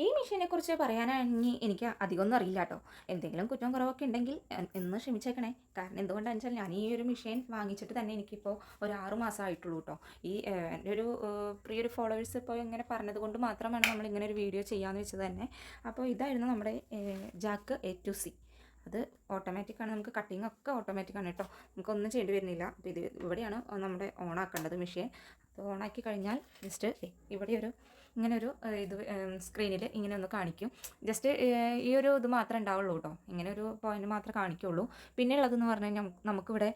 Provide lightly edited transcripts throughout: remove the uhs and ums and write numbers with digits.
ഈ മെഷീനെക്കുറിച്ച് പറയാനാണെങ്കിൽ എനിക്ക് അധികമൊന്നും അറിയില്ല കേട്ടോ. എന്തെങ്കിലും കുറ്റം കുറവൊക്കെ ഉണ്ടെങ്കിൽ എന്ന് ക്ഷമിച്ചേക്കണേ. കാരണം എന്തുകൊണ്ടാണെന്ന് വെച്ചാൽ ഞാൻ ഈ ഒരു മെഷീൻ വാങ്ങിച്ചിട്ട് തന്നെ എനിക്കിപ്പോൾ ഒരു 6 മാസമായിട്ടുള്ളൂ കേട്ടോ. എൻ്റെ ഒരു പ്രിയൊരു ഫോളോവേഴ്സ് ഇപ്പോൾ ഇങ്ങനെ പറഞ്ഞത് കൊണ്ട് മാത്രമാണ് നമ്മളിങ്ങനെ ഒരു വീഡിയോ ചെയ്യാമെന്ന് വെച്ചത് തന്നെ. അപ്പോൾ ഇതായിരുന്നു നമ്മുടെ ജാക്ക് A to C. അത് ഓട്ടോമാറ്റിക്കാണ്. നമുക്ക് കട്ടിങ് ഒക്കെ ഓട്ടോമാറ്റിക്കാണ് കേട്ടോ. നമുക്കൊന്നും ചെയ്യേണ്ടി വരുന്നില്ല. അപ്പോൾ ഇത് ഇവിടെയാണ് നമ്മുടെ ഓണാക്കേണ്ടത് മെഷീൻ. അത് ഓണാക്കി കഴിഞ്ഞാൽ ജസ്റ്റ് ഇവിടെ ഒരു ഇങ്ങനെ ഒരു ഇത് സ്ക്രീനിൽ ഇങ്ങനെ ഒന്ന് കാണിക്കും. ജസ്റ്റ് ഈ ഒരു ഇത് മാത്രമേ ഉണ്ടാവുള്ളൂ കേട്ടോ. ഇങ്ങനെ ഒരു പോയിന്റ് മാത്രമേ കാണിക്കുള്ളൂ. പിന്നെ ഉള്ളതെന്ന് പറഞ്ഞു കഴിഞ്ഞാൽ നമുക്കിവിടെ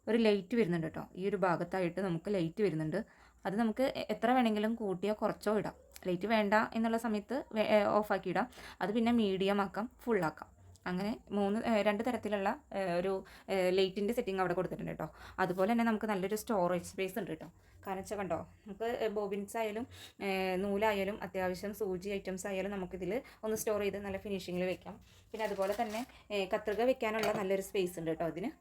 ഒരു ലൈറ്റ് വരുന്നുണ്ട് കേട്ടോ. ഈ ഒരു ഭാഗത്തായിട്ട് നമുക്ക് ലൈറ്റ് വരുന്നുണ്ട്. അത് നമുക്ക് എത്ര വേണമെങ്കിലും കൂട്ടിയോ കുറച്ചോ ഇടാം. ലൈറ്റ് വേണ്ട എന്നുള്ള സമയത്ത് ഓഫാക്കി ഇടാം. അത് പിന്നെ മീഡിയം ആക്കാം, ഫുള്ളാക്കാം. അങ്ങനെ രണ്ട് തരത്തിലുള്ള ഒരു ലൈറ്റിൻ്റെ സെറ്റിംഗ് അവിടെ കൊടുത്തിട്ടുണ്ട് കേട്ടോ. അതുപോലെ തന്നെ നമുക്ക് നല്ലൊരു സ്റ്റോറേജ് സ്പേസ് ഉണ്ട് കേട്ടോ. കാരണം വെച്ചാൽ കണ്ടോ, നമുക്ക് ബോബിൻസ് ആയാലും നൂലായാലും അത്യാവശ്യം സൂചി ഐറ്റംസ് ആയാലും നമുക്കിതിൽ ഒന്ന് സ്റ്റോർ ചെയ്ത് നല്ല ഫിനിഷിങ്ങിൽ വെക്കാം. പിന്നെ അതുപോലെ തന്നെ കത്രിക വെക്കാനുള്ള നല്ലൊരു സ്പേസ് ഉണ്ട് കേട്ടോ ഇതിന്.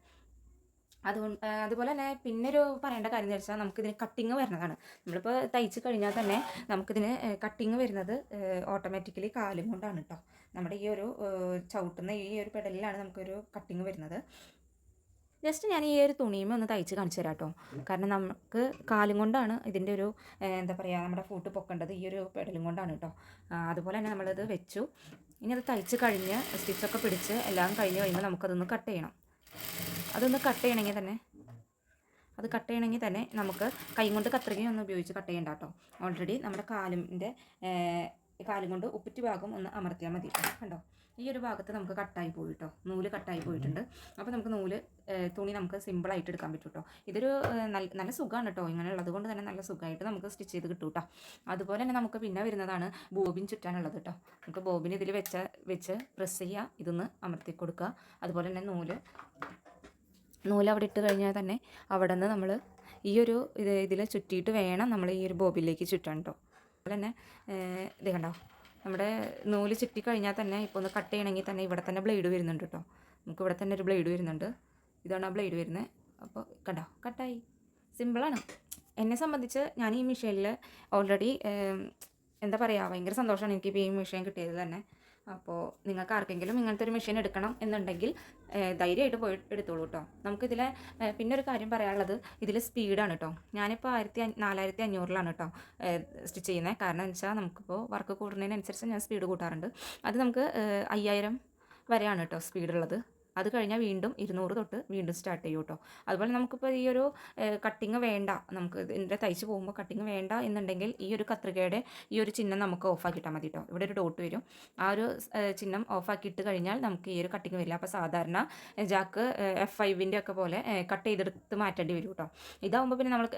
അതുപോലെ തന്നെ പിന്നൊരു പറയേണ്ട കാര്യം എന്ന് വെച്ചാൽ നമുക്കിതിന് കട്ടിങ് വരുന്നതാണ്. നമ്മളിപ്പോൾ തയ്ച്ച് കഴിഞ്ഞാൽ തന്നെ നമുക്കിതിന് കട്ടിങ് വരുന്നത് ഓട്ടോമാറ്റിക്കലി കാലും കൊണ്ടാണ് കേട്ടോ. നമ്മുടെ ഈ ഒരു ചവിട്ടുന്ന ഈ ഒരു പെഡലിലാണ് നമുക്കൊരു കട്ടിങ് വരുന്നത്. ജസ്റ്റ് ഞാൻ ഈ ഒരു തുണിയും ഒന്ന് തയ്ച്ച് കാണിച്ചു തരാം കേട്ടോ. കാരണം നമുക്ക് കാലും കൊണ്ടാണ് ഇതിൻ്റെ ഒരു എന്താ പറയുക, നമ്മുടെ ഫൂട്ട് പൊക്കേണ്ടത് ഈ ഒരു പെഡലും കൊണ്ടാണ് കേട്ടോ. അതുപോലെ തന്നെ നമ്മളത് വെച്ചു. ഇനി അത് തയ്ച്ച് കഴിഞ്ഞ് സ്റ്റിച്ചൊക്കെ പിടിച്ച് എല്ലാം കഴിഞ്ഞ് കഴിയുമ്പോൾ നമുക്കതൊന്ന് കട്ട് ചെയ്യണം. അതൊന്ന് കട്ട് ചെയ്യണമെങ്കിൽ തന്നെ നമുക്ക് കൈ കൊണ്ട് കത്രികയൊന്നും ഉപയോഗിച്ച് കട്ട് ചെയ്യണ്ട കേട്ടോ. ഓൾറെഡി നമ്മുടെ കാലും കൊണ്ട് ഉപ്പറ്റി ഭാഗം ഒന്ന് അമർത്തിയാൽ മതി കണ്ടോ. ഈ ഒരു ഭാഗത്ത് നമുക്ക് കട്ടായി പോയി കേട്ടോ, നൂല് കട്ടായി പോയിട്ടുണ്ട്. അപ്പോൾ നമുക്ക് തുണി നമുക്ക് സിമ്പിളായിട്ട് എടുക്കാൻ പറ്റും കേട്ടോ. ഇതൊരു നല്ല സുഖമാണ് കേട്ടോ. ഇങ്ങനെയുള്ളത് കൊണ്ട് തന്നെ നല്ല സുഖമായിട്ട് നമുക്ക് സ്റ്റിച്ച് ചെയ്ത് കിട്ടും കേട്ടോ. അതുപോലെ തന്നെ നമുക്ക് പിന്നെ വരുന്നതാണ് ബോബിൻ ചുറ്റാനുള്ളത് കേട്ടോ. നമുക്ക് ബോബിൻ ഇതിൽ വെച്ച് പ്രസ് ചെയ്യുക, ഇതൊന്ന് അമർത്തി കൊടുക്കുക. അതുപോലെ തന്നെ നൂല് അവിടെ ഇട്ട് കഴിഞ്ഞാൽ തന്നെ അവിടെ നിന്ന് നമ്മൾ ഈ ഒരു ഇതിൽ ചുറ്റിയിട്ട് വേണം നമ്മൾ ഈ ഒരു ബോബിലേക്ക് ചുറ്റാൻ കേട്ടോ. അതുപോലെ തന്നെ ഇത് കണ്ടോ, നമ്മുടെ നൂല് ചുറ്റി കഴിഞ്ഞാൽ തന്നെ ഇപ്പോൾ ഒന്ന് കട്ട് ചെയ്യണമെങ്കിൽ തന്നെ ഇവിടെ തന്നെ ബ്ലേഡ് വരുന്നുണ്ട് കേട്ടോ. നമുക്ക് ഇവിടെ തന്നെ ഒരു ബ്ലേഡ് വരുന്നുണ്ട്. ഇതാണ് ആ ബ്ലേഡ് വരുന്നത്. അപ്പോൾ കണ്ടോ, കട്ടായി. സിമ്പിളാണ്. എന്നെ സംബന്ധിച്ച് ഞാൻ ഈ മെഷീനിൽ ഓൾറെഡി എന്താ പറയുക, ഭയങ്കര സന്തോഷമാണ് എനിക്കിപ്പോൾ ഈ മെഷീൻ കിട്ടിയത് തന്നെ. അപ്പോൾ നിങ്ങൾക്ക് ആർക്കെങ്കിലും ഇങ്ങനത്തെ ഒരു മെഷീൻ എടുക്കണം എന്നുണ്ടെങ്കിൽ ധൈര്യമായിട്ട് പോയി എടുത്തോളൂ കേട്ടോ. നമുക്കിതിൽ പിന്നെ ഒരു കാര്യം പറയാനുള്ളത്, ഇതിൽ സ്പീഡാണ് കേട്ടോ. ഞാനിപ്പോൾ 4500 കേട്ടോ സ്റ്റിച്ച് ചെയ്യുന്നത്. കാരണം എന്ന് വെച്ചാൽ നമുക്കിപ്പോൾ വർക്ക് കൂടുന്നതിനനുസരിച്ച് ഞാൻ സ്പീഡ് കൂട്ടാറുണ്ട്. അത് നമുക്ക് 5000 വരെയാണ് കേട്ടോ സ്പീഡുള്ളത്. അത് കഴിഞ്ഞാൽ വീണ്ടും 200 തൊട്ട് വീണ്ടും സ്റ്റാർട്ട് ചെയ്യും കേട്ടോ. അതുപോലെ നമുക്കിപ്പോൾ ഈ ഒരു കട്ടിങ് വേണ്ട, നമുക്ക് ഇതിൻ്റെ തയ്ച്ച് പോകുമ്പോൾ കട്ടിങ് വേണ്ട എന്നുണ്ടെങ്കിൽ ഈ ഒരു കത്രികയുടെ ഈ ഒരു ചിഹ്നം നമുക്ക് ഓഫാക്കിയിട്ടാൽ മതി കേട്ടോ. ഇവിടെ ഒരു ഡോട്ട് വരും. ആ ഒരു ചിഹ്നം ഓഫാക്കിയിട്ട് കഴിഞ്ഞാൽ നമുക്ക് ഈ ഒരു കട്ടിങ് വരില്ല. അപ്പോൾ സാധാരണ ജാക്ക് F5-ൻ്റെ ഒക്കെ പോലെ കട്ട് ചെയ്തെടുത്ത് മാറ്റേണ്ടി വരും കേട്ടോ. ഇതാകുമ്പോൾ പിന്നെ നമ്മൾ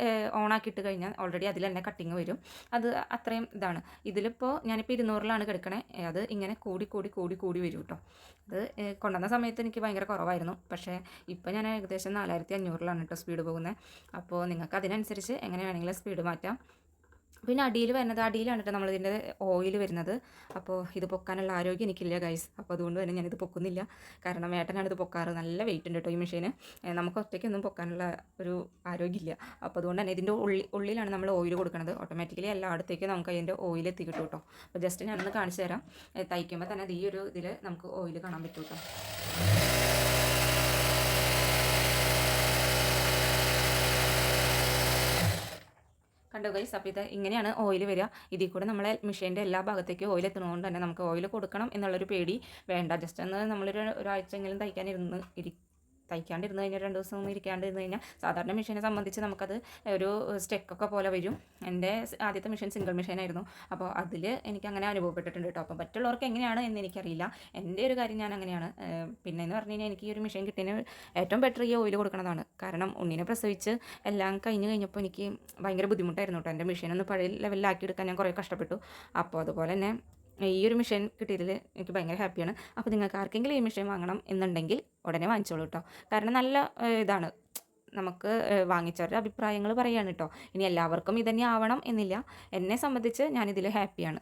ഓണാക്കിയിട്ട് കഴിഞ്ഞാൽ ഓൾറെഡി അതിൽ തന്നെ കട്ടിങ് വരും. അത് അത്രയും ഇതാണ്. ഇതിലിപ്പോൾ ഞാനിപ്പോൾ 200-ലാണ് കിടക്കണേ. അത് ഇങ്ങനെ കൂടി വരും കേട്ടോ. അത് കൊണ്ടുവന്ന സമയത്ത് എനിക്ക് ഭയങ്കര കുറവായിരുന്നു. പക്ഷേ ഇപ്പോൾ ഞാൻ ഏകദേശം 4500-ലാണ് കേട്ടോ സ്പീഡ് പോകുന്നത്. അപ്പോൾ നിങ്ങൾക്ക് അതിനനുസരിച്ച് എങ്ങനെ വേണമെങ്കിലും സ്പീഡ് മാറ്റാം. പിന്നെ അടിയിലാണ് കേട്ടോ നമ്മളിതിൻ്റെ ഓയിൽ വരുന്നത്. അപ്പോൾ ഇത് പൊക്കാനുള്ള ആരോഗ്യം എനിക്കില്ല ഗൈസ്. അപ്പോൾ അതുകൊണ്ട് തന്നെ ഞാനിത് പൊക്കുന്നില്ല. കാരണം ഏട്ടനാണ് ഇത് പൊക്കാറ്. നല്ല വെയിറ്റ് ഉണ്ട് കേട്ടോ ഈ മെഷീന്. നമുക്ക് ഒറ്റയ്ക്കൊന്നും പൊക്കാനുള്ള ഒരു ആരോഗ്യമില്ല. അപ്പോൾ അതുകൊണ്ട് തന്നെ ഇതിൻ്റെ ഉള്ളിലാണ് നമ്മൾ ഓയിൽ കൊടുക്കുന്നത്. ഓട്ടോമാറ്റിക്കലി എല്ലായിടത്തേക്കും നമുക്ക് അതിൻ്റെ ഓയിൽ എത്തി കിട്ടും കേട്ടോ. അപ്പോൾ ജസ്റ്റ് ഞാനൊന്ന് കാണിച്ചു തരാം. തയ്ക്കുമ്പോൾ തന്നെ ഈ ഒരു ഇതിൽ നമുക്ക് ഓയിൽ കാണാൻ പറ്റും കേട്ടോ. കണ്ടോ ഗൈസ്. അപ്പോൾ ഇത് ഇങ്ങനെയാണ് ഓയിൽ വരിക. ഇതിൽ കൂടെ നമ്മളെ മെഷീൻ്റെ എല്ലാ ഭാഗത്തേക്കും ഓയിൽ എത്തുന്നതുകൊണ്ട് തന്നെ നമുക്ക് ഓയിൽ കൊടുക്കണം എന്നുള്ളൊരു പേടി വേണ്ട. ജസ്റ്റ് ഒന്ന് ഒരാഴ്ചയെങ്കിലും തയ്ക്കാണ്ടിരുന്ന് കഴിഞ്ഞാൽ 2 ദിവസം ഇരിക്കാണ്ടിരുന്ന് കഴിഞ്ഞാൽ സാധാരണ മെഷീനെ സംബന്ധിച്ച് നമുക്കത് ഒരു സ്റ്റെക്കൊക്കെ പോലെ വരും. എൻ്റെ ആദ്യത്തെ മെഷീൻ സിംഗിൾ മെഷീനായിരുന്നു. അപ്പോൾ അതിൽ എനിക്കങ്ങനെ അനുഭവപ്പെട്ടിട്ടുണ്ട് കേട്ടോ. അപ്പോൾ മറ്റുള്ളവർക്ക് എങ്ങനെയാണ് എന്ന് എനിക്കറിയില്ല. എൻ്റെ ഒരു കാര്യം ഞാൻ അങ്ങനെയാണ്. പിന്നെ എന്ന് പറഞ്ഞു കഴിഞ്ഞാൽ എനിക്ക് ഈ ഒരു മെഷീൻ കിട്ടിയതിന് ഏറ്റവും ബെറ്റർ ഈ ഓയിൽ കൊടുക്കുന്നതാണ്. കാരണം ഉണ്ണിനെ പ്രസവിച്ച് എല്ലാം കഴിഞ്ഞപ്പോൾ എനിക്ക് ഭയങ്കര ബുദ്ധിമുട്ടായിരുന്നു കേട്ടോ. എൻ്റെ മെഷീനൊന്ന് പഴയ ലെവലിലാക്കി എടുക്കാൻ ഞാൻ കുറേ കഷ്ടപ്പെട്ടു. അപ്പോൾ അതുപോലെ തന്നെ ഈ ഒരു മെഷീൻ കിട്ടിയതിൽ എനിക്ക് ഭയങ്കര ഹാപ്പിയാണ്. അപ്പോൾ നിങ്ങൾക്ക് ആർക്കെങ്കിലും ഈ മെഷീൻ വാങ്ങണം എന്നുണ്ടെങ്കിൽ ഉടനെ വാങ്ങിച്ചോളൂ കേട്ടോ. കാരണം നല്ല ഇതാണ്. നമുക്ക് വാങ്ങിച്ചവരുടെ അഭിപ്രായങ്ങൾ പറയുകയാണ് കേട്ടോ. ഇനി എല്ലാവർക്കും ഇതന്നെ ആവണം എന്നില്ല. എന്നെ സംബന്ധിച്ച് ഞാനിതിൽ ഹാപ്പിയാണ്.